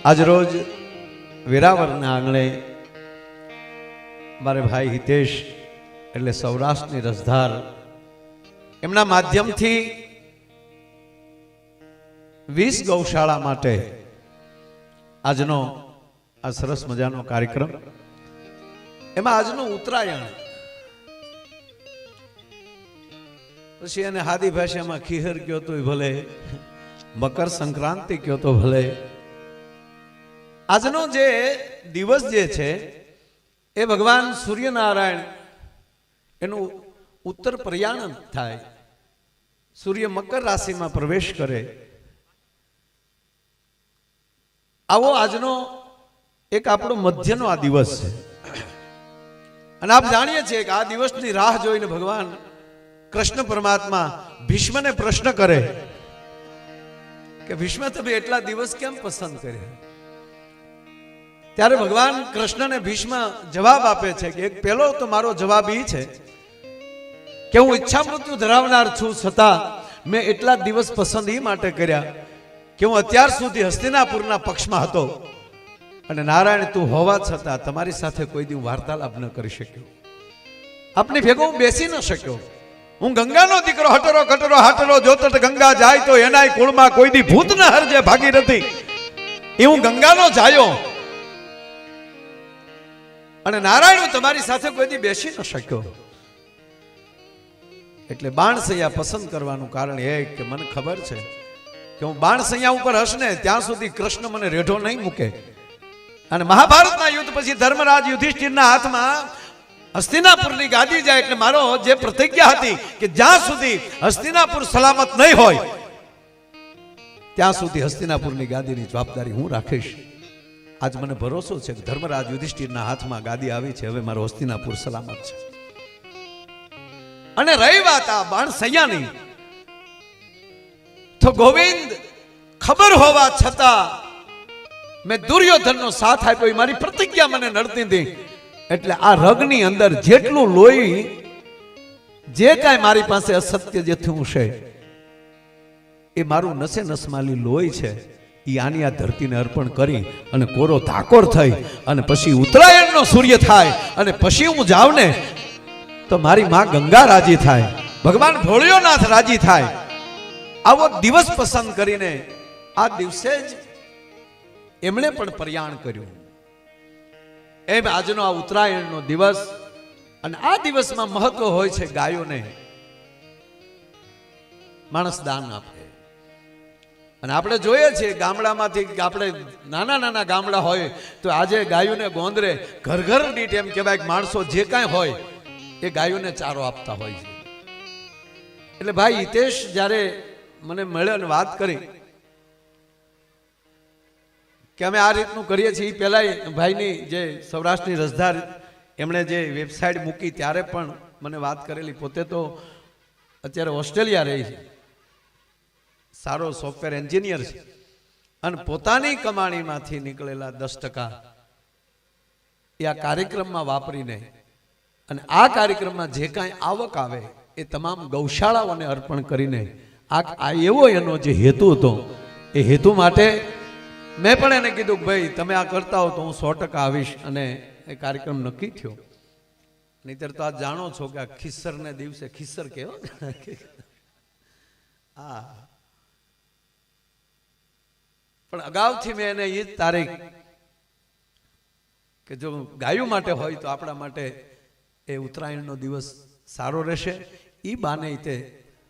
આજ રોજ વેરાવળના આંગણે મારે ભાઈ હિતેશ એટલે સૌરાષ્ટ્રની રસધાર એમના માધ્યમથી 20 ગૌશાળા માટે આજનો આ સરસ મજાનો કાર્યક્રમ, એમાં આજનું ઉત્તરાયણ, પછી એને હાદી ભાષામાં ખીહર કયો તો ભલે, મકર સંક્રાંતિ કયો તો ભલે, આજનો જે દિવસ જે છે એ ભગવાન સૂર્યનારાયણ એનું ઉત્તર પ્રયાણ થાય, સૂર્ય મકર રાશિમાં પ્રવેશ કરે, આવો આજનો એક આપણો મધ્યનો આ દિવસ છે. અને આપ જાણીએ છીએ કે આ દિવસની રાહ જોઈને ભગવાન કૃષ્ણ પરમાત્મા ભીષ્મને પ્રશ્ન કરે કે ભીષ્મ તમે એટલા દિવસ કેમ પસંદ કર્યા? ત્યારે ભગવાન કૃષ્ણને ભીષ્મ જવાબ આપે છે કે એક પહેલો તો મારો જવાબ એ છે કે હું ઈચ્છા મૃત્યુ ધરાવનાર છું, છતાં મેં એટલા દિવસ પસંદ એ માટે કર્યા કે હું અત્યાર સુધી હસ્તિનાપુરના પક્ષમાં હતો અને નારાયણ તું હોવા છતાં તમારી સાથે કોઈ દી વાર્તાલાપ ન કરી શક્યો, આપની ભેગો હું બેસી ન શક્યો. હું ગંગાનો દીકરો હટરો કટરો હાટરો જોતટ ગંગા જાય તો એનાય કુળમાં કોઈ દી ભૂત ન હરજે ભાગીરથી, એ હું ગંગાનો જાયો અને નારાયણ હું તમારી સાથે કોઈ દી બેસી ન શક્યો. એટલે બાણસૈયા પસંદ કરવાનું કારણ એ કે મને ખબર છે કે હું બાણસૈયા ઉપર હશને ત્યાં સુધી કૃષ્ણ મને રેઢો નહીં મૂકે. અને મહાભારતના યુદ્ધ પછી ધર્મરાજ યુધિષ્ઠિરના હાથમાં હસ્તિનાપુરની ગાદી જાય એટલે મારો જે પ્રતિજ્ઞા હતી કે જ્યાં સુધી હસ્તિનાપુર સલામત નહીં હોય ત્યાં સુધી હસ્તિનાપુરની ગાદીની જવાબદારી હું રાખીશ. આજ મને ભરોસો છે કે ધર્મરાજ યુધિષ્ઠિરના હાથમાં ગાદી આવી છે, હવે મારો હસ્તિનાપુર સલામત છે. અને રહી વાત આ બાણસૈયાની, તો ગોવિંદ ખબર હોવા છતાં મેં દુર્યોધનનો સાથ આપ્યો, મારી પ્રતિજ્ઞા મને નડતી હતી. એટલે આ રગની અંદર જેટલું લોહી જે કાંઈ મારી પાસે અસત્ય જે થયું છે એ મારું નસે નસમાલી લોહી છે, એ આની આ ધરતીને અર્પણ કરી અને કોરો ધાકોર થઈ અને પછી ઉત્તરાયણનો સૂર્ય થાય અને પછી હું જાઉં ને તો મારી માં ગંગા રાજી થાય, ભગવાન ભોળિયોનાથ રાજી થાય. આવો દિવસ પસંદ કરીને આ દિવસે જ એમણે પણ પ્રયાણ કર્યું. એમ આજનો આ ઉત્તરાયણનો દિવસ, અને આ દિવસમાં મહત્વ હોય છે ગાયોને માણસ દાન આપે. અને આપણે જોઈએ છીએ ગામડામાંથી, આપણે નાના નાના ગામડા હોય તો આજે ગાયોને ગોંદરે ઘર ઘર દીઠ એમ કહેવાય કે માણસો જે કાંઈ હોય એ ગાયોને ચારો આપતા હોય છે. એટલે ભાઈ હિતેશ જ્યારે મને મળ્યો અને વાત કરી કે અમે આ રીતનું કરીએ છીએ, પહેલાં ભાઈની જે સૌરાષ્ટ્રની રસધાર એમણે જે વેબસાઇટ મૂકી ત્યારે પણ મને વાત કરેલી. પોતે તો અત્યારે ઓસ્ટ્રેલિયા રહી છે, સારો સોફ્ટવેર એન્જિનિયર છે, અને પોતાની કમાણીમાંથી નીકળેલા 10% એ આ કાર્યક્રમમાં વાપરીને અને આ કાર્યક્રમમાં જે કાંઈ આવક આવે એ તમામ ગૌશાળાઓને અર્પણ કરીને આ એવો એનો જે હેતુ હતો, એ હેતુ માટે મેં પણ એને કીધું કે ભાઈ તમે આ કરતા હો તો હું 100% આવીશ. અને એ કાર્યક્રમ નક્કી થયો. નહીતર તો આ જાણો છો કે આ ખિસ્સરને દિવસે ખિસ્સર કેવો, હા, પણ અગાઉથી મેં એને એ જ તારીખ કે જો ગાયું માટે હોય તો આપણા માટે એ ઉત્તરાયણનો દિવસ સારો રહેશે. એ બાને તે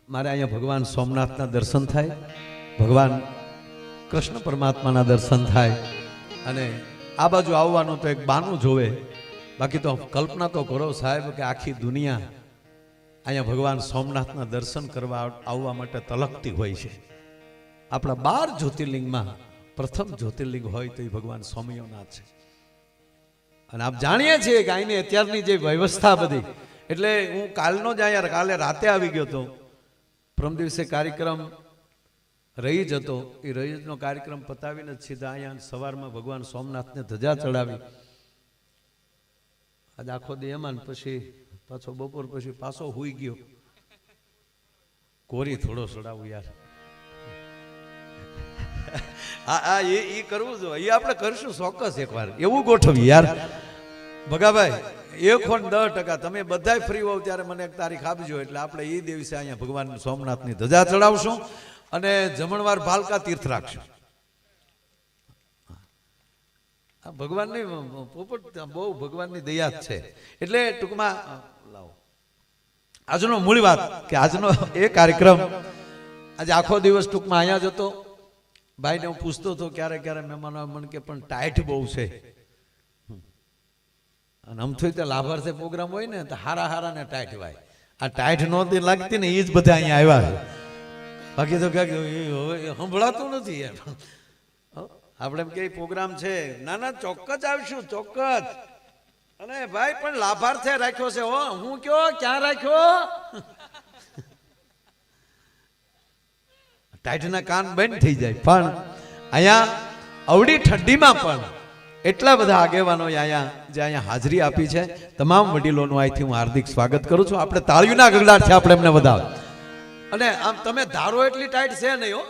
મારે અહીંયા ભગવાન સોમનાથના દર્શન થાય, ભગવાન કૃષ્ણ પરમાત્માના દર્શન થાય, અને આ બાજુ આવવાનું તો એક બાનું જોવે. બાકી તો કલ્પના તો કરો સાહેબ કે આખી દુનિયા અહીંયા ભગવાન સોમનાથના દર્શન કરવા આવવા માટે તલકતી હોય છે. આપણા 12 જ્યોતિર્લિંગમાં પ્રથમ જ્યોતિર્લિંગ હોય તો એ ભગવાન સોમનાથ છે. અને આપ જાણીએ છીએ કે અહીંની અત્યારની જે વ્યવસ્થા બધી, એટલે હું કાલનો જ અહીંયા કાલે રાતે આવી ગયો હતો, પ્રમ દિવસે કાર્યક્રમ રહી જતો, એ રહીજનો કાર્યક્રમ પતાવીને સીધા અહીંયા સવારમાં ભગવાન સોમનાથને ધજા ચડાવી. આજ આખો દી એમાં, પછી પાછો બપોર પછી પાછો હુઈ ગયો. કોરી થોડો ચડાવું યાર, હા એ કરવું જોઈએ, એ આપણે કરશું ચોક્કસ એકવાર એવું ગોઠવીએ યાર ભગાભાઈ. 110% તમે બધાય ફ્રી હોવ ત્યારે મને એક તારીખ આપજો, એટલે આપણે એ દિવસે અહીંયા ભગવાન સોમનાથની ધજા ચડાવશું અને જમણવાર ભાલકા તીર્થ રાખશું. ભગવાનની પોપટ બહુ ભગવાનની દયા જ છે. એટલે ટૂંકમાં લાવો આજનો મૂળ વાત કે આજનો એ કાર્યક્રમ આજે આખો દિવસ ટૂંકમાં અહીંયા જ હતો. ભાઈને હું પૂછતો હતો ક્યારે ક્યારે મહેમાનો મને કે પણ ટાઈટ બહુ છે, અને આમથી તો લાભાર્થી પ્રોગ્રામ હોય ને તો હારા ને ટાઈટ વાય. આ ટાઈટ નહોતી લાગતી ને એ જ બધા અહીંયા આવ્યા છે, બાકી તો ક્યાંક સંભળાતું નથી એમ. આપણે એમ કે પ્રોગ્રામ છે, ના ચોક્કસ આવીશું ચોક્કસ. અને ભાઈ પણ લાભાર્થે રાખ્યો છે હો, હું કયો ક્યાં રાખ્યો? ટાઈટના કાન બંધ થઈ જાય. પણ અહીંયા અવડી ઠંડીમાં પણ એટલા બધા આગેવાનો અહીંયા હાજરી આપી છે. તમામ વડીલોનું અહીંથી હું હાર્દિક સ્વાગત કરું છું. આપણે તાળીઓના ગગડાટ છે, આપણે એમને વધાવે. અને આમ તમે ધારો એટલી ટાઈટ છે નહીં હો,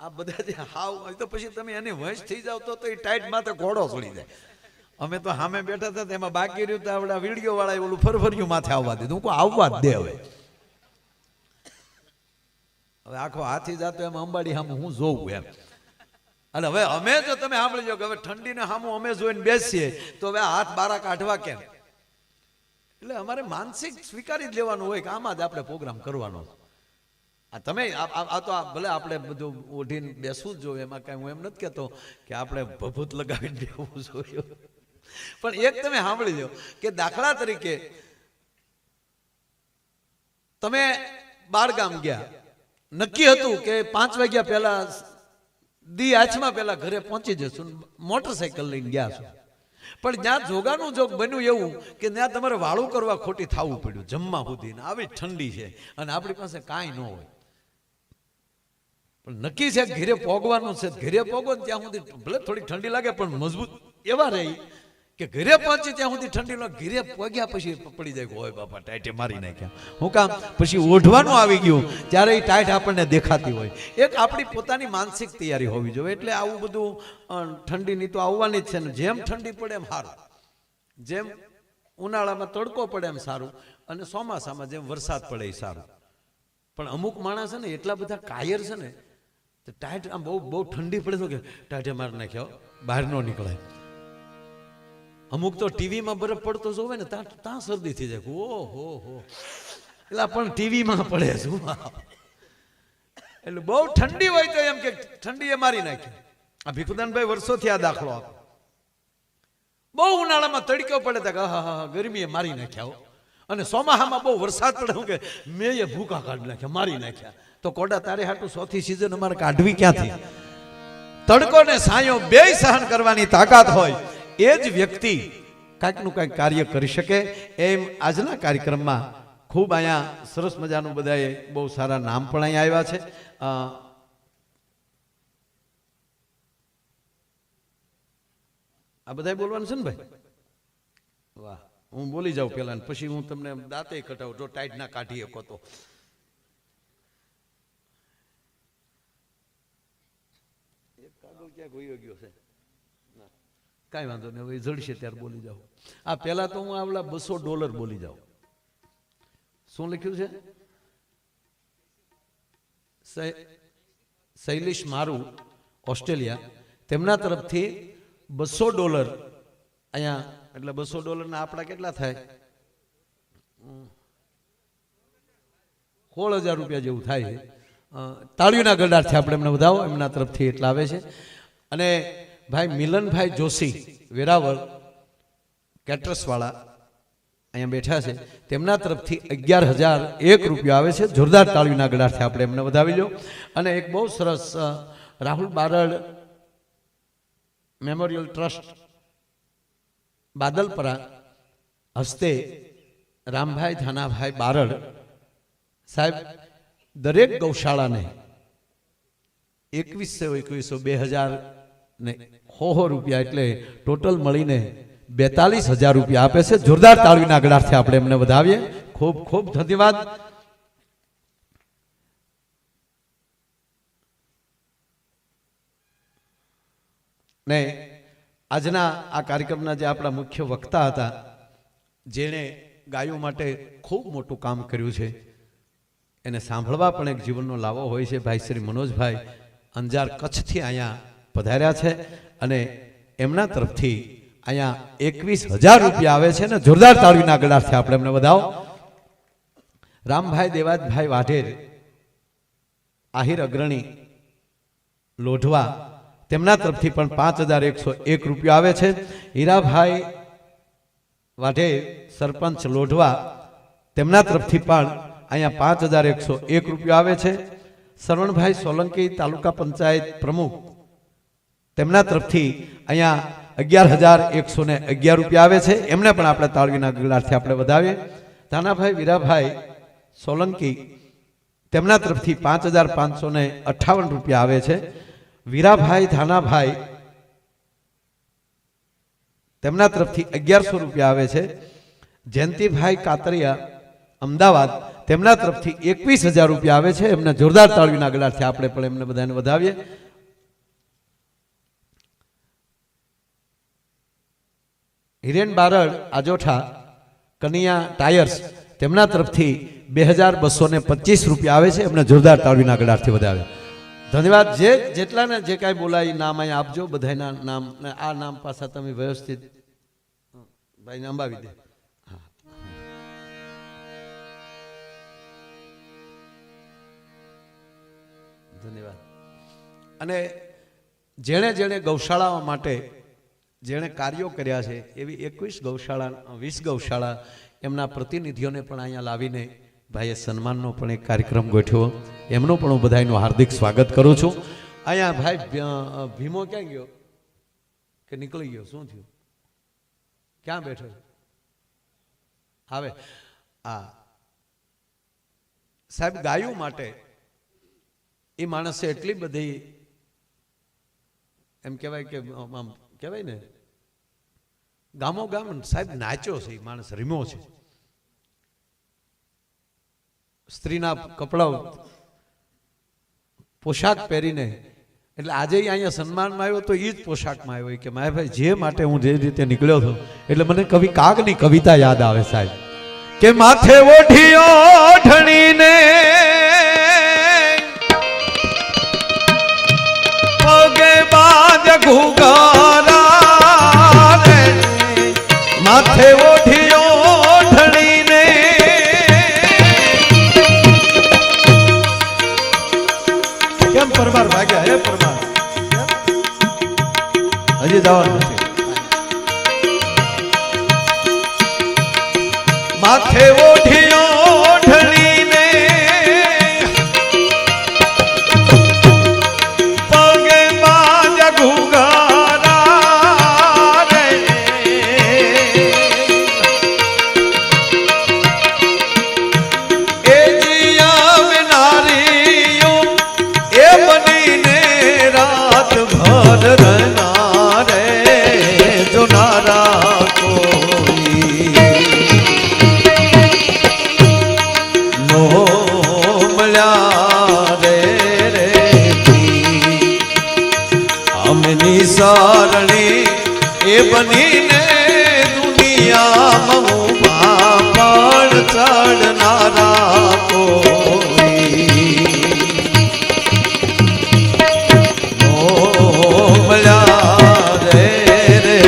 આ બધા હાવ તો પછી તમે એની વંશ થઈ જાવ તો એ ટાઈટ માથે ઘોડો ચડી જાય. અમે તો સામે બેઠા હતા એમાં બાકી રહ્યું તો આપણા વિડીયો વાળા ઓલું ફરફરિયું માથે આવવા દીધું. હું આવવા જ દે. હવે આખો હાથી જાતો એમ અંબાડી સામે હું જોઉં એમ. અને હવે અમે જો તમે સાંભળજો કે હવે ઠંડીને સામું અમે જોઈને બેસીએ તો હવે હાથ બારા કાઢવા કેમ? એટલે અમારે માનસિક સ્વીકારી જ લેવાનું હોય કે આમાં જ આપણે પ્રોગ્રામ કરવાનો. આ તમે આ તો ભલે આપણે બધું ઓઢીને બેસવું જ જોઈએ, એમાં કાંઈ હું એમ નથી કહેતો કે આપણે ભભૂત લગાવીને બેસવું જોઈએ. પણ એક તમે સાંભળી લો કે દાખલા તરીકે તમે બાર ગામ ગયા, નક્કી હતું કે 5 વાગ્યા પહેલા દી આછમાં પહેલા ઘરે પહોંચી જશું, મોટરસાયકલ લઈને ગયા છો. પણ જ્યાં જોગાનું જોગ બન્યું એવું કે ત્યાં તમારે વાળું કરવા ખોટી થવું પડ્યું જમવા સુધી. આવી ઠંડી છે અને આપણી પાસે કાંઈ ન હોય. પણ નક્કી છે ઘરે પોગવાનું છે, ઘરે પોગો ત્યાં સુધી ભલે થોડી ઠંડી લાગે પણ મજબૂત એવા રહી કે ઘરે પહોંચી ત્યાં સુધી ઠંડી લાગે. ઘરે પોગ્યા પછી પડી જાય હોય બાપા ટાઈટે મારી નાખ્યા. હું કામ પછી ઓઢવાનું આવી ગયું ત્યારે એ ટાઈટ આપણને દેખાતી હોય. એક આપણી પોતાની માનસિક તૈયારી હોવી જોઈએ. એટલે આવું બધું ઠંડીની તો આવવાની જ છે ને. જેમ ઠંડી પડે એમ સારું, જેમ ઉનાળામાં તડકો પડે એમ સારું, અને ચોમાસામાં જેમ વરસાદ પડે એ સારું. પણ અમુક માણસ છે ને એટલા બધા કાયર છે ને, ટાઈટ આમ બહુ ઠંડી પડે તો કે ટાઈટે મારી નાખ્યો, બહાર ન નીકળે. અમુક તો ટીવીમાં બરફ પડતો જોવે ને ત્યાં શરદી થઈ જાય. ઓહો હો, એટલે પણ ટીવીમાં પડે શું? એટલે બહુ ઠંડી હોય તો એમ કે ઠંડીએ મારી નાખી. આ ભીખુદાનભાઈ વર્ષોથી આ દાખલો આપે. બહુ ઉનાળામાં તડકો પડે તો હા ગરમીએ મારી નાખ્યા. અને ચોમાસામાં બહુ વરસાદ પડે હું કે મેં એ ભૂકા કાઢી નાખ્યા, મારી નાખ્યા. તો કોડા તારે હાટું ચોથી સિઝન અમારે કાઢવી ક્યાંથી? તડકો ને સાયો બે સહન કરવાની તાકાત હોય એ જ વ્યક્તિ કાંઈકનું કાંઈક કાર્ય કરી શકે. એમ આજના કાર્યક્રમમાં ખૂબ અહીંયા સરસ મજાનું બધાએ બહુ સારા નામ પણ અહીંયા આવ્યા છે. આ બધાએ બોલવાનું છે ને ભાઈ? વાહ, હું બોલી જાઉં પેલા ને પછી હું તમને દાંતે કટાવું જો ટાઈટ ના કાઢી શકો તો. એક કાગળ ક્યાંક હોઈ ગયો છે, કાંઈ વાંધો નહીં, હવે જડશે ત્યારે બોલી જાઉં. આ પહેલા તો હું આવડા $200 બોલી જાઉં. શું લખ્યું છે? શૈલેષ મારું, ઓસ્ટ્રેલિયા, તેમના તરફથી $200 અહીંયા. એટલે $200 ના આપણા કેટલા થાય? 16,000 રૂપિયા જેવું થાય છે. તાળીઓના ગડારથી આપણે એમને વધાવો, એમના તરફથી એટલા આવે છે. અને ભાઈ મિલનભાઈ જોશી વેરાવળ કેટરસ વાળા અહીંયા બેઠા છે, તેમના તરફથી 11,001 રૂપિયા આવે છે. જોરદાર તાળીઓના ગડારથી આપણે એમને વધાવી લો. અને એક બહુ સરસ રાહુલ બારડ મેમોરિયલ ટ્રસ્ટ બાદલપરા હસ્તે રામભાઈ ધાનાભાઈ બારડ સાહેબ દરેક ગૌશાળાને 2100 ને 100 રૂપિયા એટલે ટોટલ મળીને 42,000 રૂપિયા આપે છે. જોરદાર તાળીના ગડારથી આપણે એમને વધાવીએ. ખૂબ ખૂબ ધન્યવાદ. ને આજના આ કાર્યક્રમના જે આપણા મુખ્ય વક્તા હતા, જેણે ગાયો માટે ખૂબ મોટું કામ કર્યું છે, એને સાંભળવા પણ એક જીવનનો લાવો હોય છે. ભાઈ શ્રી મનોજભાઈ અંજાર કચ્છથી અહીંયા પધાર્યા છે અને એમના તરફથી અહીંયા 21,000 રૂપિયા આવે છે ને જોરદાર તાળીના ગળાથી આપણે એમને વધાવો. રામભાઈ દેવાજભાઈ વાઢેર આહિર અગ્રણી લોઢવા, તેમના તરફથી પણ 5,101 રૂપિયા આવે છે. હીરાભાઈ વાઢેર સરપંચ લોઢવા, તેમના તરફથી પણ અહીંયા 5,101 રૂપિયા આવે છે. શરવણભાઈ સોલંકી તાલુકા પંચાયત પ્રમુખ, તેમના તરફથી અહીંયા 11,111 રૂપિયા આવે છે. એમને પણ આપણે તાળીના ગળાથી આપણે વધાવીએ. ધાનાભાઈ વીરાભાઈ સોલંકી, તેમના તરફથી 5,558 રૂપિયા આવે છે. વીરાભાઈ ધાનાભાઈ, તેમના તરફથી 1,100 રૂપિયા આવે છે. જયંતિભાઈ કાતરિયા અમદાવાદ, તેમના તરફથી 21,000 રૂપિયા આવે છે. એમને જોરદાર તાળીના ગળાથી આપણે પણ એમને બધાને વધાવીએ. હિરેન બારડ આજોઠા કનિયા ટાયર્સ, તેમના તરફથી 2,225 રૂપિયા આવે છે. એમને જોરદાર તાળીના ગળાથી વધાવે. ધન્યવાદ. જેટલાને જે કાંઈ બોલાય નામ અહીં આપજો, બધાના નામ. આ નામ પાછા તમે વ્યવસ્થિત ભાઈને અંબાવી દે. ધન્યવાદ. અને જેણે જેણે ગૌશાળાઓ માટે જેણે કાર્યો કર્યા છે, એવી 21 ગૌશાળા 20 ગૌશાળા એમના પ્રતિનિધિઓને પણ અહીંયા લાવીને ભાઈએ સન્માનનો પણ એક કાર્યક્રમ ગોઠવ્યો. એમનું પણ હું બધાનું હાર્દિક સ્વાગત કરું છું. અહીંયા ભાઈ ભીમો ક્યાં ગયો કે નીકળી ગયો? શું થયું? ક્યાં બેઠો આવે? હા સાહેબ, ગાયો માટે એ માણસે એટલી બધી એમ કહેવાય કે આમ કહેવાય ને ગામો ગામ સાહેબ નાચ્યો છે. એ માણસ રીમો છે. સ્ત્રીના કપડાઓ પોશાક પહેરીને, એટલે આજે અહીંયા સન્માનમાં આવ્યો તો એ જ પોશાકમાં આવ્યો કે માયાભાઈ જે માટે હું જે રીતે નીકળ્યો હતો, એટલે મને કવિ કાગની કવિતા યાદ આવે સાહેબ, કે માથે ઓઢિયો ઢણીને પગે બાદ ઘુઘરા રે, માથે ઓઢિયો ઢણીને. કેમ પરમાર ભાગ્યા? હે પરમાર, હજી જવાનું નથી. માથે ઓઢિયો ઢણીને પગે બાજ ઘુઘરા રે, એ જીયા નારીઓ એ બનીને રાત ભર રહેના રે, જો નારા કોઈ નો મળ્યા રે રે, અમની સારણી એ બનીને દુનિયામાં ઉભા પણ ચડનારા કોઈ નો મળ્યા રે રે.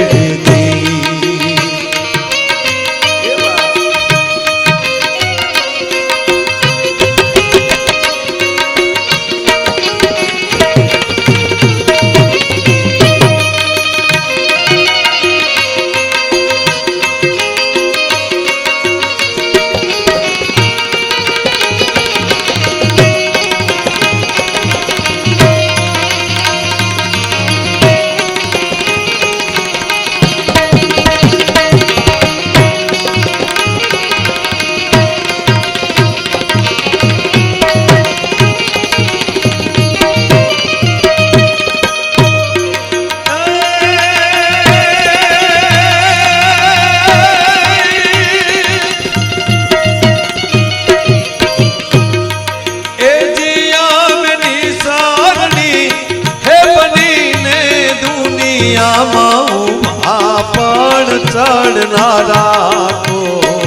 પણ ચડનારા કોઈ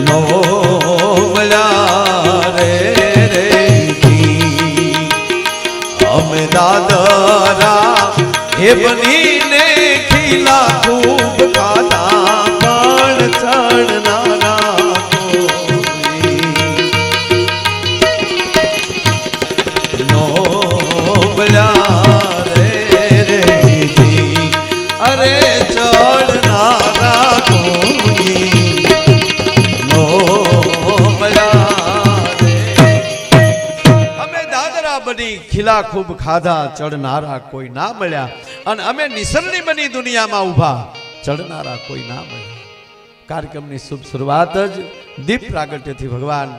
નો મળ્યા રે અમે દાદરા હે બનીને ખીલા ખૂબ ખાધા પણ ચડનારા કોઈ નો મળ્યા રે અરે ચડનારા કોઈ નો મળ્યા રે અમે દાદરા બની ખીલા ખૂબ ખાધા ચડનારા કોઈ ના મળ્યા અને અમે નિસરણી બની દુનિયામાં ઊભા ચડનારા કોઈ ના મળ્યા. કાર્યક્રમની શુભ શરૂઆત જ દીપ પ્રાગટ્યથી ભગવાન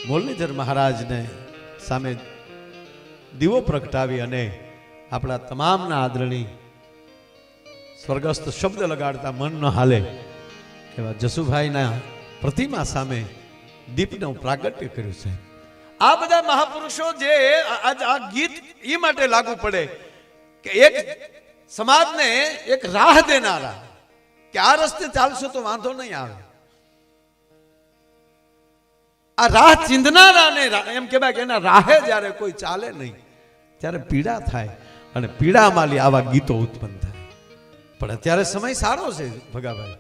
મુરલીધર મહારાજને સામે દીવો પ્રગટાવી અને આપણા તમામના આદરણી સ્વર્ગસ્થ શબ્દ લગાડતા મન ન હાલે એવા જસુભાઈના પ્રતિમા સામે દીપનું પ્રાગટ્ય કર્યું છે. આ બધા મહાપુરુષો જે આ ગીત એ માટે લાગુ પડે કે એક સમાજને એક રાહ દેનારા કે આ રસ્તે ચાલશો તો વાંધો નહીં આવે. આ રાહ ચીંધનારાને એમ કહેવાય કે એના રાહે જ્યારે કોઈ ચાલે નહીં ત્યારે પીડા થાય અને પીડામાં આવા ગીતો ઉત્પન્ન થાય. પણ અત્યારે સમય સારો છે ભગાભાઈ,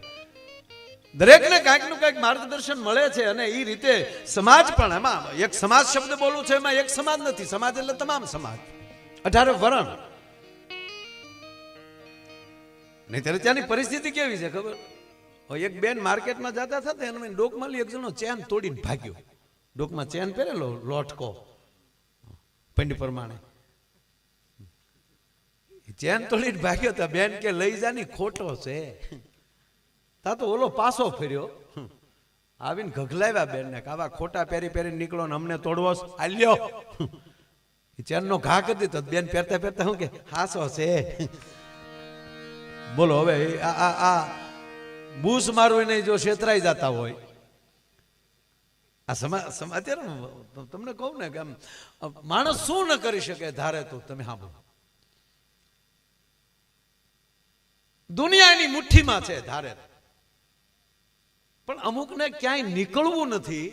દરેકને કાંઈક નું કાંઈક માર્ગદર્શન મળે છે અને એ રીતે સમાજ પણ એમાં એક સમાજ શબ્દ બોલું છે એમાં એક સમાજ નથી, સમાજ એટલે તમામ સમાજ 18 વર્ણ. નહીં ત્યારે ત્યાંની પરિસ્થિતિ કેવી છે ખબર? એક બેન માર્કેટમાં જતા હતા એને ડોકમાં એક જણો ચેન તોડીને ભાગ્યો. ડોકમાં ચેન પહેરેલો લોટકો પંડી પ્રમાણે ચેન તોડીને ભાગ્યો તો બેન કે લઈ જાની ખોટો છે. તા તો ઓલો પાછો ફર્યો આવીને ઘગલાવ્યા બેન ને આવા ખોટા પહેરી પહેરી નીકળો ને અમને તોડવો આલ્યો. ચેન નો ઘા કરી દીધો. બેન પહેરતા પહેરતા શું કે હાસો છે. બોલો હવે આ બૂસ મારવું નહીં જો છેતરાઈ જતા હોય આ અત્યારે તમને કહું ને કે આમ માણસ શું ન કરી શકે ધારે તો તમે સાંભળો. દુનિયાની મુઠ્ઠીમાં છે ધારે, પણ અમુકને ક્યાંય નીકળવું નથી.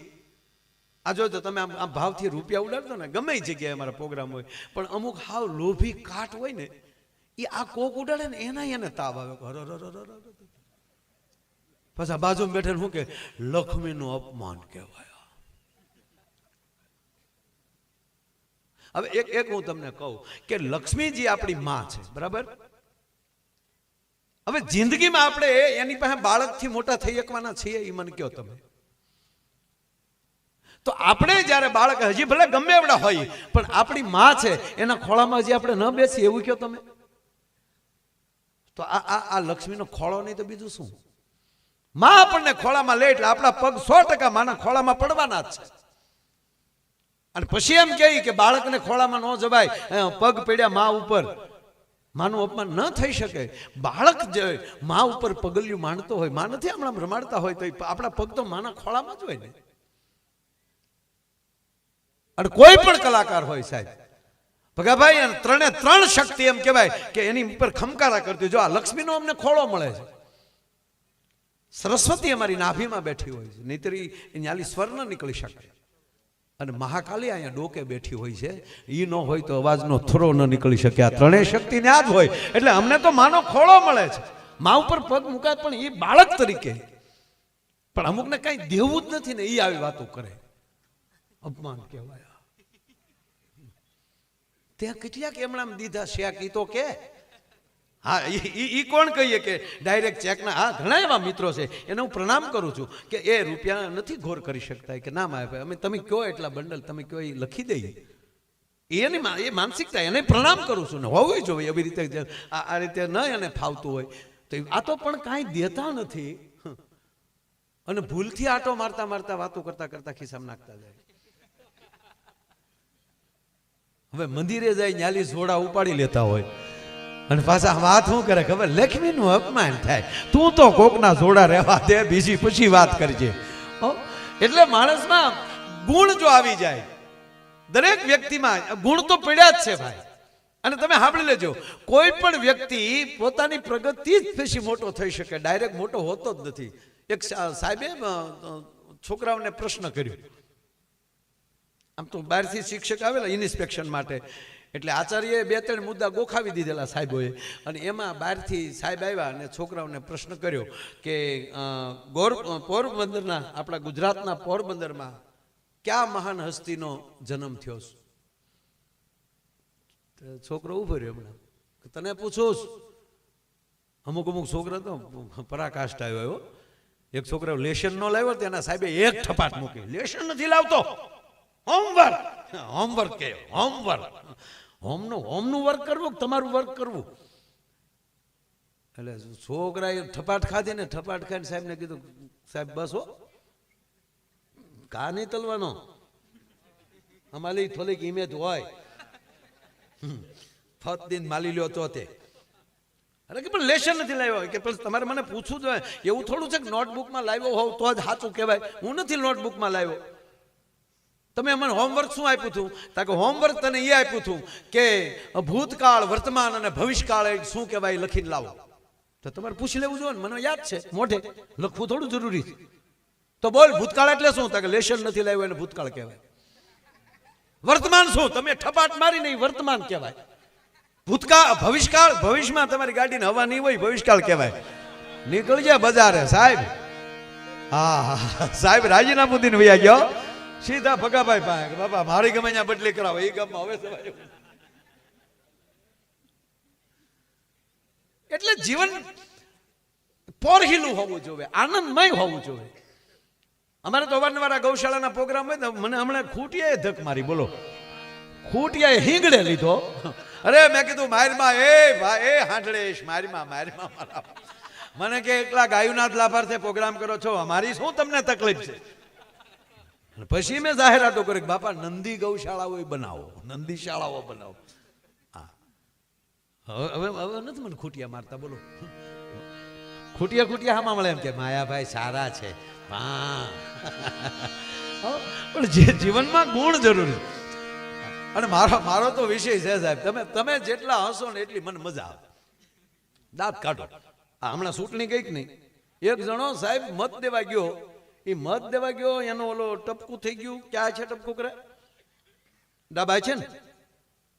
આ જો તમે આમ ભાવથી રૂપિયા ઉડાડતો ને ગમે જગ્યાએ અમારા પ્રોગ્રામ હોય, પણ અમુક હાવ લોભી કાટ હોય ને એ આ કોક ઉડાડે ને એના એને તાવ આવે. પછી આ બાજુમાં બેઠે શું કે લક્ષ્મીનું અપમાન કહેવાય. હવે એક હું તમને કહું કે લક્ષ્મીજી આપણી માં છે, બરાબર? હવે જિંદગીમાં આપણે એની પાસે બાળકથી મોટા થઈ શકવાના છીએ એ મને કહો તમે. તો આપણે જ્યારે બાળક હજી ભલે ગમે એવડા હોય પણ આપણી માં છે એના ખોળામાં હજી આપણે ન બેસી એવું કહો તમે. તો આ લક્ષ્મીનો ખોળો નહીં તો બીજું શું? માં આપણને ખોળામાં લે એટલે આપણા પગ 100% માના ખોળામાં પડવાના જ છે. અને પછી એમ કહે કે બાળકને ખોળામાં ન જવાય, પગ પડ્યા માં ઉપર, માનું અપમાન ન થઈ શકે. બાળક જે માં ઉપર પગલિયું માંડતો હોય, માં નથી હમણાં રમાડતા હોય તો આપણા પગ તો માના ખોળામાં જ હોય ને. અને કોઈ પણ કલાકાર હોય સાહેબ ભગાભાઈ, અને 3 શક્તિ એમ કહેવાય કે એની ઉપર ખમકારા કરતી. જો આ લક્ષ્મીનો અમને ખોળો મળે છે, સરસ્વતી અમારી નાભીમાં બેઠી હોય છે, નહીતર ન્યાલી સ્વર ન નીકળી શકે. અને મહાકાલી અહીંયા ડોકે બેઠી હોય છે, એ ન હોય તો અવાજનો થરો ન નીકળી શકે. આ 3 શક્તિ ત્યાં જ હોય એટલે અમને તો માનો ખોળો મળે છે. મા ઉપર પગ મુકાય પણ એ બાળક તરીકે, પણ અમુકને કઈ દેવું જ નથી ને એ આવી વાતો કરે. અપમાન કહેવાય. ત્યાં કેટલાક એમણામ દીધા શેક ઈ તો કે હા ઈ કોણ કહીએ કે ડાયરેક્ટ ચેકના. હા ઘણા એવા મિત્રો છે એને હું પ્રણામ કરું છું કે એ રૂપિયા નથી ઘોર કરી શકતા કે ના મારે અમે તમે કયો એટલા બંડલ તમે કયો એ લખી દઈએ. એની એ માનસિકતા એને પ્રણામ કરું છું ને હોવું જોઈએ એવી રીતે. આ રીતે ન એને ફાવતું હોય તો આ તો પણ કાંઈ દેતા નથી અને ભૂલથી આટો મારતા મારતા વાતો કરતા કરતા ખિસ્સામાં નાખતા જાય. હવે મંદિરે જાય ન્યાલી જોડા ઉપાડી લેતા હોય અને પાછા વાત શું કરે ખબર? લક્ષ્મીનું અપમાન થાય. તું તો કોકના જોડા રહેવા દે, બીજી પછી વાત કરજે. એટલે માણસમાં ગુણ જો આવી જાય, દરેક વ્યક્તિમાં ગુણ તો પડ્યા જ છે ભાઈ. અને તમે સાંભળી લેજો, કોઈ પણ વ્યક્તિ પોતાની પ્રગતિ જ પછી મોટો થઈ શકે, ડાયરેક્ટ મોટો હોતો જ નથી. એક સાહેબે છોકરાઓને પ્રશ્ન કર્યો, આમ તો બહારથી શિક્ષક આવેલા ઇન્સ્પેક્શન માટે, એટલે આચાર્યએ 2-3 મુદ્દા ગોખાવી દીધેલા સાહેબોએ, અને એમાં બહારથી સાહેબ આવ્યા અને છોકરાઓને પ્રશ્ન કર્યો કે પોરબંદરના, આપણા ગુજરાતના પોરબંદરમાં કયા મહાન હસ્તીનો જન્મ થયો? છોકરો ઉભો રહ્યો, હમણાં તને પૂછું. અમુક છોકરા તો પરાકાષ્ઠ આવ્યો. એક છોકરો લેશન ન લાવ્યો, તેના સાહેબે એક ઠપાટ મૂકી, લેશન નથી લાવતો, હોમવર્ક. હોમવર્ક કે હોમવર્ક, હોમનું વર્ક કરવું, તમારું વર્ક કરવું. એટલે છોકરાએ ઠપાટ ખાધી ને, ઠપાટ ખાઈને સાહેબને કીધું, સાહેબ બસ હો, કા નહીં તલવાનો, અમારી થોડીક ઇમેજ હોય, ફત દિન માલી લ્યો તો તે. અરે કે પણ લેશન નથી લાવ્યો, કે પણ તમારે મને પૂછવું જોઈએ, એવું થોડું છે કે નોટબુકમાં લાવ્યો હોવ તો જ સાચું કહેવાય. હું નથી નોટબુકમાં લાવ્યો. તમે મને હોમવર્ક શું આપ્યું હતું? કારણ કે હોમવર્ક તને એ આપ્યું હતું કે ભૂતકાળ, વર્તમાન અને ભવિષ્યકાળ શું કહેવાય લખીને લાવો. તો તમારે પૂછી લેવું જોઈએ ને, મને યાદ છે, મોઢે લખવું થોડું જરૂરી છે. તો બોલ, ભૂતકાળ એટલે શું? કે લેશન નથી લાવ્યો એને ભૂતકાળ કહેવાય. વર્તમાન શું? તમે ઠપાટ મારી નહીં, વર્તમાન કહેવાય. ભૂતકાળ, ભવિષ્યકાળ, ભવિષ્યમાં તમારી ગાડીને હવા નહીં હોય, ભવિષ્યકાળ કહેવાય. નીકળી જાય બજારે સાહેબ. હા, સાહેબ રાજીનામું દીને વયા ગયો સીધા ભગાભાઈ પાસે, બાપા મારી ગમે ત્યાં બદલી કરાવો, એ ગામમાં હવે સવાય. એટલે જીવન પોરહીલું હોવું જોઈએ, આનંદમય હોવું જોઈએ. અમારે તો અવારનવાર ગૌશાળાના પ્રોગ્રામ હોય ને, મને હમણાં ખૂટિયાએ ધક મારી, બોલો, ખૂટિયાએ હિંગડે લીધો. અરે મેં કીધું મારીમાં, એ ભાઈ, એ હાંડળેશ મારીમાં મારા. મને કે એકલા ગાયુનાથ લાભાર્થે પ્રોગ્રામ કરો છો, અમારી શું તમને તકલીફ છે? પછી મેં જાહેરાતો કરી, બાપા નંદી ગૌશાળાઓ બનાવો, નંદી શાળાઓ બનાવો. હા, હવે નથી મને ખૂટિયા મારતા, બોલો. ખૂટિયા હામાં મળે એમ કે માયાભાઈ સારા છે. પણ જે જીવનમાં ગુણ જરૂરી. અને મારો તો વિષય છે સાહેબ, તમે જેટલા હસો ને એટલી મને મજા આવે. દાંત કાઢો. હમણાં ચૂંટણી ગઈ કે નહીં, એક જણો સાહેબ મત દેવા ગયો, એ મત દેવા ગયો, એનો ઓલો ટપકું થઈ ગયું. ક્યાં છે ટપકું? કરે ડાબા છે ને,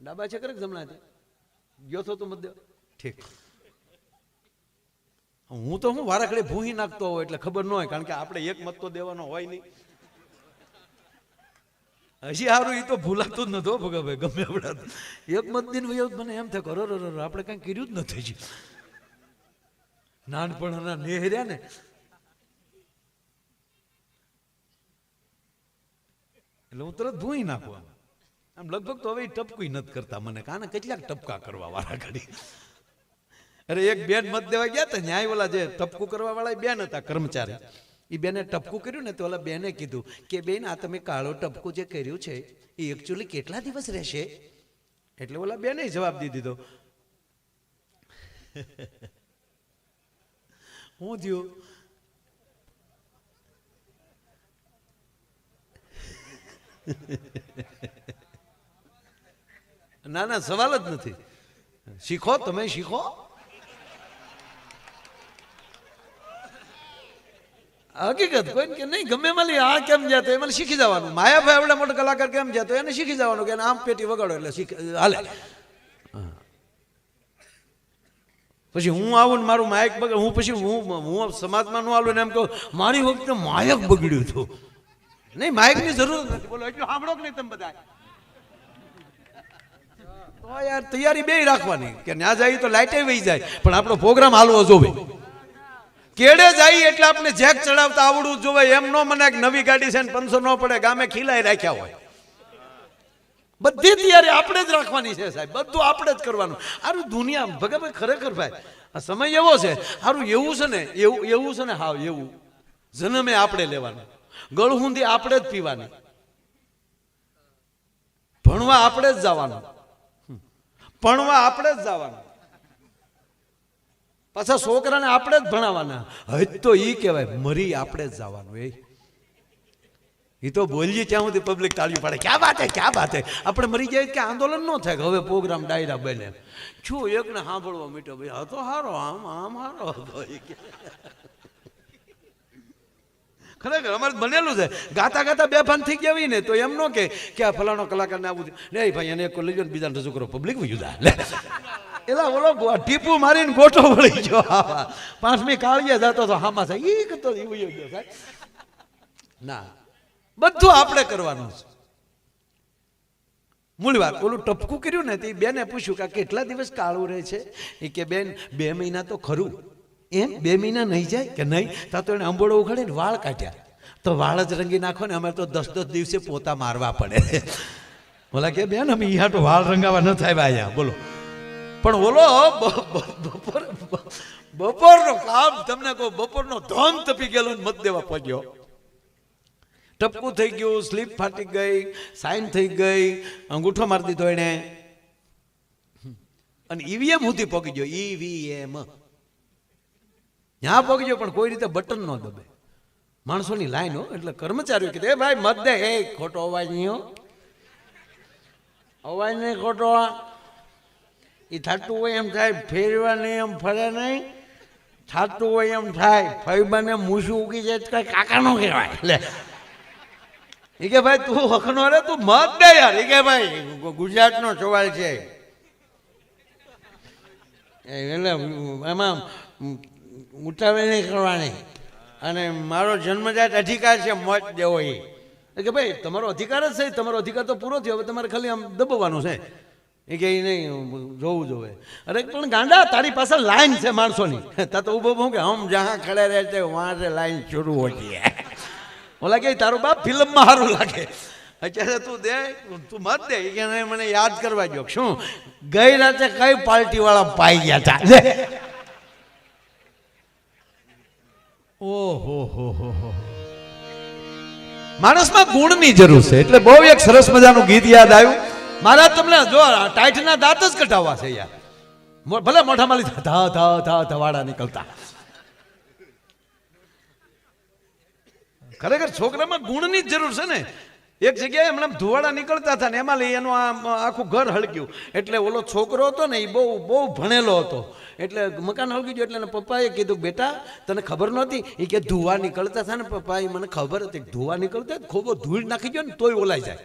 ડાબા છે કરે જમણા છે, ગયો તો મત દેવા. ઠીક, હું તો હું વારાખડે ભૂહી નાખતો હોય એટલે ખબર ન હોય, કારણ કે આપણે એક મત તો દેવાનો હોય નહીં. હજી સારું એ તો ભૂલાતું જ નતો ભગાભાઈ, ગમે આપણા એક મત દિન મને એમ થાય કરો આપણે કઈ કર્યું જ નથી. નાનપણના નેહર્યા ને, એટલે હું તરત ભૂઈ નાખું. આમ લગભગ તો હવે ટપકું નથી કરતા મને, કાને કેટલાક ટપકા કરવા વાળા ઘડી. અરે એક બેન મત દેવા ગયા હતા, ન્યાય ઓલા જે ટપકું કરવા વાળા બેન હતા કર્મચારી, એ બેને ટપકું કર્યું ને તો ઓલા બેને કીધું કે બેન આ તમે કાળો ટપકું જે કર્યું છે એ એકચ્યુઅલી કેટલા દિવસ રહેશે? એટલે ઓલા બેને જવાબ દી દીધો, હું થયું ના સવાલ જ નથી. શીખો, તમે શીખો. હકીકત કોઈ કે નહીં, ગમે માલી આ કેમ જતો એમાં શીખી જવાનું. માયાભાઈ આવડે મોટો કલાકાર કેમ જતો એને શીખી જવાનું કે આમ પેટી વગાડો એટલે હાલે. પછી હું આવું ને મારું માયક બગડ, હું પછી હું સમાજમાં ન આવું ને એમ કહું મારી વખતે માયક બગડ્યું હતું. નહીં, માયકની જરૂર નથી, બોલો એટલું સાંભળો કે નહીં તમે બધા? તો યાર તૈયારી બે રાખવાની કે ના જાય તો લાઈટે વહી જાય, પણ આપણો પ્રોગ્રામ હાલવો જોવે. કેડે જાય એટલે આપણે જેક ચડાવતા આવડવું જોવે. એમ નો મને એક નવી ગાડી છે ને 500 ન પડે, ગામે ખીલાઈ રાખ્યા હોય. બધી તૈયારી આપણે જ રાખવાની છે સાહેબ, બધું આપણે જ કરવાનું. આરું દુનિયા ભગવાન ખરેખર ભાઈ આ સમય એવો છે, આરું એવું છે ને, એવું છે ને, હાવ એવું જન્મે આપણે લેવાનું, ગળહુંદી આપણે જ પીવાની, ભણવા આપણે જ જવાનું, ભણવા આપણે જ જવાનું, પાછા છોકરાને આપણે જ ભણાવવાના. હજ તો ઈ કહેવાય મરી આપણે જ જવાનું. એ તો બોલીએ ત્યાં સુધી પબ્લિક તાળીઓ પાડે, ક્યાં વાત હે ક્યાં વાત હે. આપણે મરી જાય કે આંદોલન ન થાય કે હવે પ્રોગ્રામ ડાયરા બને. શું એકને સાંભળવા મીઠો ભાઈ હતો હારો, આમ આમ હારો હતો. ખરેખર અમારે બનેલું છે. ગાતા ગાતા બેભાન થઈ ગયા હોય ને તો એમ ન કે આ ફલાણો કલાકારને આવું નહીં ભાઈ એને એક લઈ જાઓ ને બીજાને રજૂ કરો, પબ્લિક વયું લે એલા ઓલો ટીપુ મારીને ગોઠો વળી ગયો. હા 5મી કાળીએ જતો તો હામાં થાય એ કરતો એવું ગયો સાહેબ. ના, બધું આપણે કરવાનું છે. મૂળ વાત ઓલું ટપકું કર્યું ને તે બેને પૂછ્યું કે કેટલા દિવસ કાળું રહે છે. એ કે બેન 2 મહિના તો ખરું. એમ 2 મહિના નહીં જાય કે નહીં? તા તો એને અંબોળો ઉઘાડે ને વાળ કાઢ્યા. તો વાળ જ રંગી નાખો ને અમે તો 10 દિવસે પોતા મારવા પડે. બોલા કે બેન અમે ઈયા તો વાળ રંગાવા ન થાય અહીંયા. બોલો પણ ઓલો બપોરનો કામ તમને કહો, બપોરનો ધન તપી ગયેલો મત દેવા પહોંચ્યો. ટપકું થઈ ગયું, સ્લીપ ફાટી ગઈ, સાઈન થઈ ગઈ, અંગૂઠો મારી દીધો એને, અને ઈવીએમ સુધી પહોંચી ગયો. ઈવીએમ ત્યાં પહોંચી ગયો પણ કોઈ રીતે બટન ન દબે. માણસોની લાઈન હો. એટલે કર્મચારીઓ કીધું એ ભાઈ મત દે. એ ખોટો અવાજ નહીં હો, અવાજ નહીં ખોટો. એ થતું હોય એમ થાય, ફેરવા નહીં એમ ફરે નહીં, થતું હોય એમ થાય. ફઈબાને મૂછું ઉગી જાય કઈ કાકા નો કહેવાય. એટલે એ કે ભાઈ તું હકનો રે, તું મત દે યાર. એ કે ભાઈ ગુજરાતનો સવાલ છે એટલે એમાં ઉતાવળ નહીં કરવાની, અને મારો જન્મજાત અધિકાર છે મત દેવો. એ કે ભાઈ તમારો અધિકાર જ છે, તમારો અધિકાર તો પૂરો થયો, હવે તમારે ખાલી આમ દબાવવાનું છે. એ કે નહીં જોવું જોવે. અરે પણ ગાંડા તારી પાસે લાઈન છે માણસોની, તા તો ઉભો કે હમ જहाँ ખડે રહેતે વહાં સે લાઈન શરૂ હોતી હૈ. ઓલા કે તારો બાપ ફિલ્મમાં સારું લાગે, અત્યારે તું દે, તું મત દે. કે મને યાદ કરવા જો શું ગઈ રાતે કઈ પાર્ટી વાળા પાઈ ગયા હતા. ઓહો હો. માણસમાં ગુણની જરૂર છે. એટલે બહુ એક સરસ મજાનું ગીત યાદ આવ્યું મારા તમને. જો ટાઈટના દાંત જ કઢાવવા છે યાર, ભલે મોઢામાં ધા ધા ધા ધવાડા નીકળતા. ખરેખર છોકરામાં ગુણની જ જરૂર છે ને. એક જગ્યાએ હમણાં ધુવાડા નીકળતા હતા ને એમાં લઈ એનું આખું ઘર હળગ્યું. એટલે ઓલો છોકરો હતો ને એ બહુ ભણેલો હતો. એટલે મકાન હળગી ગયું. એટલે પપ્પાએ કીધું બેટા તને ખબર નહોતી? એ કે ધુવા નીકળતા હતા ને પપ્પા. મને ખબર હતી ધુવા નીકળતા ખોબો ધૂળ નાખી ગયો ને તોય ઓલાઈ જાય.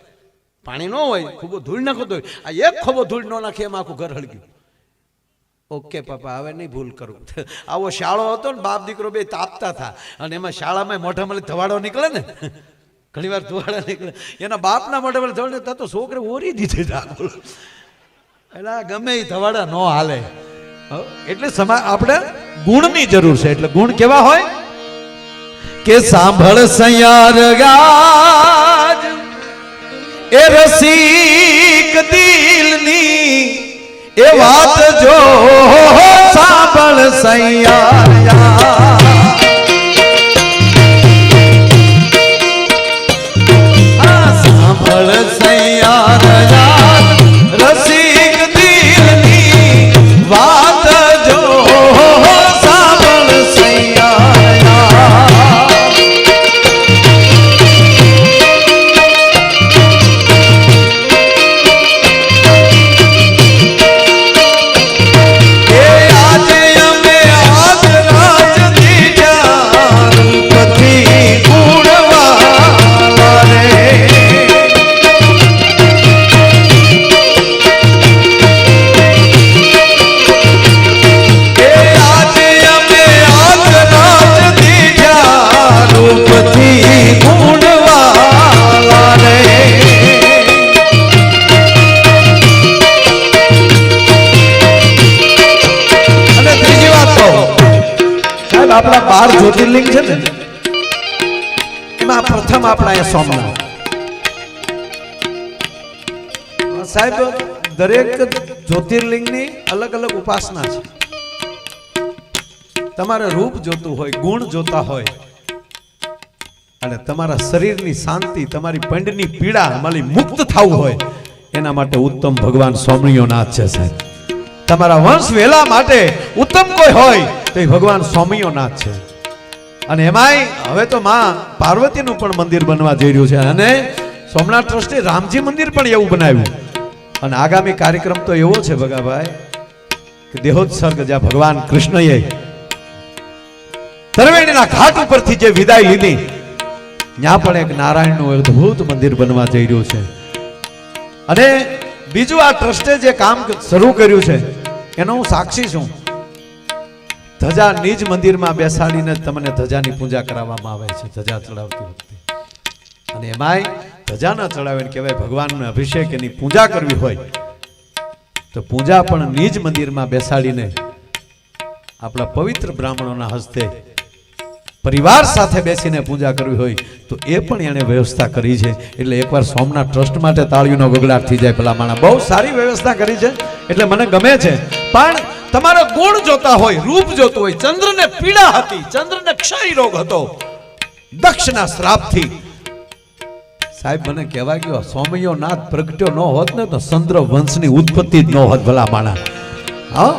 પાણી ન હોય, ખોબો ધૂળ નાખો તોય. આ એક ખોબો ધૂળ ન નાખી એમાં આખું ઘર હળગ્યું. ઓકે પપ્પા હવે નહીં ભૂલ કરું. આવો શાળો હતો ને, બાપ દીકરો બે તાપતા હતા, અને એમાં શાળામાં મોઢામાં ધવાડો નીકળે ને, ઘણી વાર ધુવાડા નીકળે. એના બાપના મોઢામાં ધવાડે તા તો છોકરે ઓરી દીધે. એટલે ગમે એ ધવાડા ન હાલે. એટલે આપણે ગુણની જરૂર છે. એટલે ગુણ કેવા હોય કે સાંભળ સૈયાર ગાજ એ રસિક દિલની એ વાત જો સાંભળ સૈયાર. સાંભળ સૈયાર રસિક દિલની વાત જો સાંભળ સૈયાર. આપણા 12 જ્યોતિર્લિંગ છે ને, એમાં પ્રથમ આપણા એ સોમનાથ. સાહેબ દરેક જ્યોતિર્લિંગની અલગ અલગ ઉપાસના છે. તમારે રૂપ જોતું હોય, ગુણ જોતા હોય, અને તમારા શરીરની શાંતિ, તમારી પંડની પીડા માલી મુક્ત થવું હોય, એના માટે ઉત્તમ ભગવાન સ્વામિનાથ છે સાહેબ. તમારા વંશ વેલા માટે ઉત્તમ કોઈ હોય તો એ ભગવાન સ્વામિનાથ છે. અને એમાંય હવે તો માં પાર્વતીનું પણ મંદિર બનવા જઈ રહ્યું છે અને સોમનાથ ટ્રસ્ટે રામજી મંદિર પણ એવું બનાવ્યું. અને આગામી કાર્યક્રમ તો એવો છે ભગાભાઈ કે દેહોત્સર્ગ જ્યાં ભગવાન કૃષ્ણએ તરવેણીના ઘાટ ઉપરથી જે વિદાય લીધી ત્યાં પણ એક નારાયણનું અદ્ભુત મંદિર બનવા જઈ રહ્યું છે. અને બીજું આ ટ્રસ્ટે જે કામ શરૂ કર્યું છે એનો હું સાક્ષી છું. ધજા નિજ મંદિરમાં બેસાડીને તમને ધજાની પૂજા કરાવવામાં આવે છે ધજા ચડાવતી વખતે. અને એમાંય ધજા ન ચડાવે કહેવાય ભગવાનનો અભિષેક એની પૂજા કરવી હોય તો પૂજા પણ નિજ મંદિરમાં બેસાડીને આપણા પવિત્ર બ્રાહ્મણોના હસ્તે પરિવાર સાથે બેસીને પૂજા કરવી હોય તો એ પણ એને વ્યવસ્થા કરી છે. એટલે એકવાર સોમનાથ ટ્રસ્ટ માટે તાળીઓનો ગગડાટ થઈ જાય. ભલા માણા બહુ સારી વ્યવસ્થા કરી છે એટલે મને ગમે છે. પણ તમારો ગુણ જોતા હોય, રૂપ જોતું હોય. ચંદ્રને પીડા હતી, ચંદ્રને ક્ષય રોગ હતો દક્ષના શ્રાપથી. સાહેબ મને કહેવા ગયો સોમયો નાથ પ્રગટ્યો ન હોત ને તો ચંદ્ર વંશની ઉત્પત્તિ જ ન હોત ભલા માણા. હા